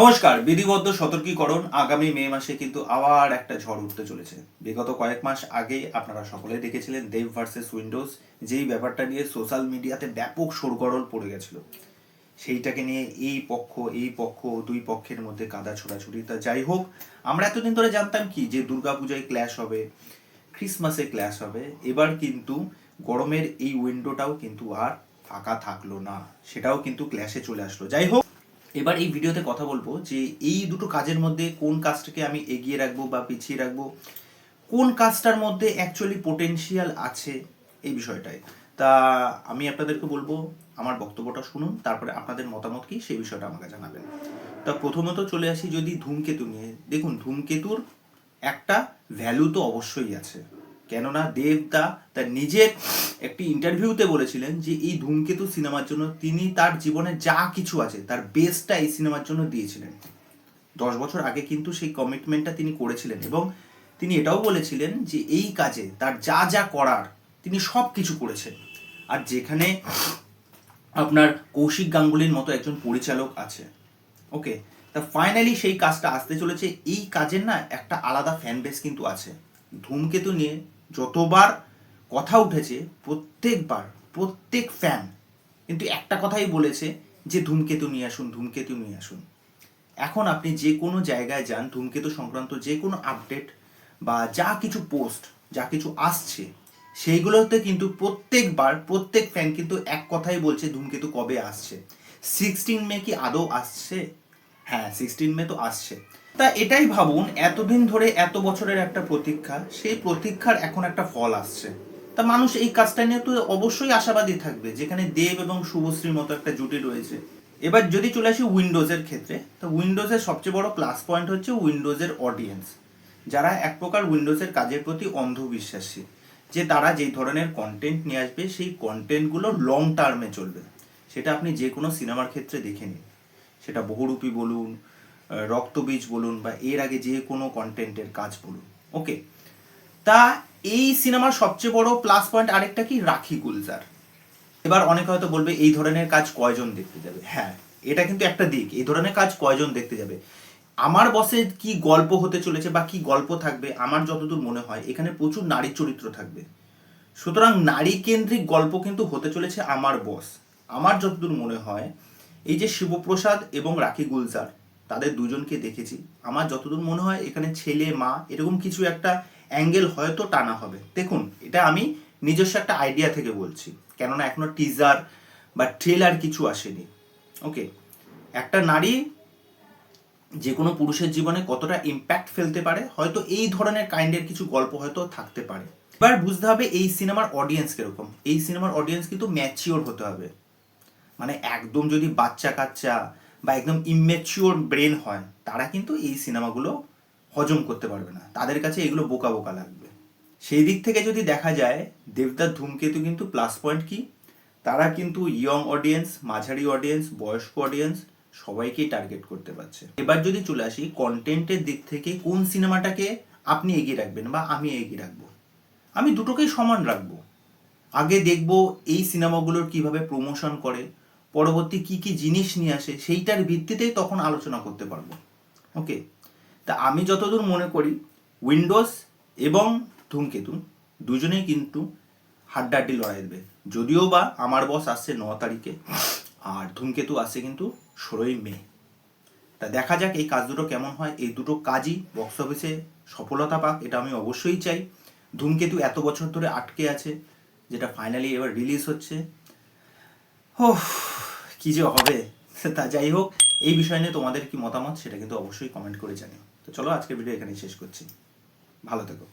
নমস্কার। বিধিবদ্ধ সতর্কীকরণ, আগামী মে মাসে কিন্তু আবার একটা ঝড় উঠতে চলেছে। বিগত কয়েক মাস আগে আপনারা সকলে দেখেছিলেন দেব ভার্সেস উইন্ডোজ, যেই ব্যাপারটা নিয়ে সোশ্যাল মিডিয়াতে ব্যাপক শোরগোল পড়ে গেছিল। সেইটাকে নিয়ে এই পক্ষ দুই পক্ষের মধ্যে কাদা ছোড়াছুড়ি। তা যাই হোক, আমরা এতদিন ধরে জানতাম কি যে দুর্গাপূজায় ক্ল্যাশ হবে, ক্রিসমাসে ক্ল্যাশ হবে। এবার কিন্তু গরমের এই উইন্ডোটাও কিন্তু আর ফাঁকা থাকলো না, সেটাও কিন্তু ক্ল্যাশে চলে আসলো। যাই হোক, এবার এই ভিডিওতে কথা বলবো যে এই দুটো কাজের মধ্যে কোন কাজটাকে আমি এগিয়ে রাখবো বা পিছিয়ে রাখবো, কোন কাজটার মধ্যে অ্যাকচুয়ালি পোটেনশিয়াল আছে, এই বিষয়টায়। তা আমি আপনাদেরকে বলবো আমার বক্তব্যটা শুনুন, তারপরে আপনাদের মতামত কি সেই বিষয়টা আমাকে জানাবেন। তা প্রথমত চলে আসি যদি ধূমকেতু নিয়ে। দেখুন, ধূমকেতুর একটা ভ্যালু তো অবশ্যই আছে, কেননা দেবদা তার নিজের একটি ইন্টারভিউতে বলেছিলেন যে এই ধূমকেতু সিনেমার জন্য তিনি তার জীবনে যা কিছু আছে তার বেস্টটা এই সিনেমার জন্য দিয়েছিলেন। 10 বছর আগে কিন্তু সেই কমিটমেন্টটা তিনি করেছিলেন, এবং তিনি এটাও বলেছিলেন যে এই কাজে তার যা যা করার তিনি সব কিছু করেছেন। আর যেখানে আপনার কৌশিক গাঙ্গুলির মতো একজন পরিচালক আছে, ওকে, তা ফাইনালি সেই কাজটা আসতে চলেছে। এই কাজের না একটা আলাদা ফ্যান বেস কিন্তু আছে। ধূমকেতু নিয়ে যতবার কথা উঠেছে প্রত্যেকবার প্রত্যেক ফ্যান কিন্তু একটা কথাই বলেছে যে ধূমকেতু নিয়ে আসুন, ধূমকেতু নিয়ে আসুন। এখন আপনি যে কোনো জায়গায় যান, ধূমকেতু সংক্রান্ত যে কোনো আপডেট বা যা কিছু পোস্ট, যা কিছু আসছে, সেইগুলোতে কিন্তু প্রত্যেকবার প্রত্যেক ফ্যান কিন্তু এক কথাই বলছে ধূমকেতু কবে আসছে। 16 মে কি আদৌ আসছে? হ্যাঁ, 16 মে তো আসছে। তা এটাই ভাবুন, এতদিন ধরে এত বছরের একটা প্রতীক্ষা, সেই প্রতীক্ষার এখন একটা ফল আসছে। তা মানুষ এই কাজটা নিয়ে তো অবশ্যই আশাবাদী থাকবে, যেখানে দেব এবং শুভশ্রীর মতো একটা জুটি রয়েছে। এবার যদি চলে আসি উইন্ডোজের ক্ষেত্রে, তো উইন্ডোজের সবচেয়ে বড় প্লাস পয়েন্ট হচ্ছে উইন্ডোজের অডিয়েন্স, যারা এক প্রকার উইন্ডোজের কাজের প্রতি অন্ধবিশ্বাসী, যে তারা যেই ধরনের কন্টেন্ট নিয়ে আসবে সেই কন্টেন্টগুলো লং টার্মে চলবে। সেটা আপনি যে কোনো সিনেমার ক্ষেত্রে দেখে নিন, সেটা বহুরূপী বলুন, রক্তবীজ বলুন, বা এর আগে যে কোনো কন্টেন্টের কাজ বলুন, ওকে। তা এই সিনেমার সবচেয়ে বড় প্লাস পয়েন্ট আরেকটা কি, রাখি গুলজার। এবার অনেকে হয়তো বলবে এই ধরনের কাজ কয়জন দেখতে যাবে। হ্যাঁ, এটা কিন্তু একটা দিক, এই ধরনের কাজ কয়জন দেখতে যাবে। আমার বসে কি গল্প হতে চলেছে বা কি গল্প থাকবে, আমার যতদূর মনে হয় এখানে প্রচুর নারী চরিত্র থাকবে। সুতরাং নারী কেন্দ্রিক গল্প কিন্তু হতে চলেছে আমার বস। আমার যতদূর মনে হয় এই যে শিবপ্রসাদ এবং রাখি গুলজার, তাদের দুজনকে দেখেছি, আমার যতদূর মনে হয় এখানে ছেলে মা এরকম কিছু একটা অ্যাঙ্গেল হয়তো টানা হবে। দেখুন, এটা আমি নিজস্ব একটা আইডিয়া থেকে বলছি, কেননা এখনো টিজার বা ট্রেলার কিছু আসেনি, ওকে। একটা নারী যে কোনো পুরুষের জীবনে কতটা ইম্প্যাক্ট ফেলতে পারে, হয়তো এই ধরনের কাইন্ডের কিছু গল্প হয়তো থাকতে পারে। এবার বুঝতে হবে এই সিনেমার অডিয়েন্স কিরকম। এই সিনেমার অডিয়েন্স কিন্তু ম্যাচিওর হতে হবে, মানে একদম যদি বাচ্চা কাচ্চা বা একদম ইম্যাচিওর ব্রেন হয়, তারা কিন্তু এই সিনেমাগুলো হজম করতে পারবে না, তাদের কাছে এগুলো বোকা বোকা লাগবে। সেই দিক থেকে যদি দেখা যায়, দেবদার ধূমকেতু কিন্তু প্লাস পয়েন্ট কি, তারা কিন্তু ইয়ং অডিয়েন্স, মাঝারি অডিয়েন্স, বয়স্ক অডিয়েন্স সবাইকেই টার্গেট করতে পারছে। এবার যদি চলে আসি কন্টেন্টের দিক থেকে, কোন সিনেমাটাকে আপনি এগিয়ে রাখবেন বা আমি এগিয়ে রাখবো, আমি দুটোকেই সমান রাখবো। আগে দেখব এই সিনেমাগুলোর কিভাবে প্রমোশন করে, পরবর্তী কি কি জিনিস নিয়ে আসে, সেইটার ভিত্তিতেই তখন আলোচনা করতে পারবো, ওকে। তা আমি যতদূর মনে করি উইন্ডোজ এবং ধূমকেতু দুজনেই কিন্তু হাড্ডাহাড্ডি লড়াই দেবে। যদিও বা আমার বস আসছে 9 তারিখে, আর ধূমকেতু আসছে কিন্তু 16 মে। তা দেখা যাক এই কাজ দুটো কেমন হয়। এই দুটো কাজই বক্স অফিসে সফলতা পাক, এটা আমি অবশ্যই চাই। ধূমকেতু এত বছর ধরে আটকে আছে, যেটা ফাইনালি এবার রিলিজ হচ্ছে। ও, কি যে হবে। তা যাই হোক, এই বিষয় নিয়ে তোমাদের কি মতামত সেটা কিন্তু অবশ্যই কমেন্ট করে জানিও। তো চলো, আজকের ভিডিও এখানেই শেষ করছি। ভালো থেকো।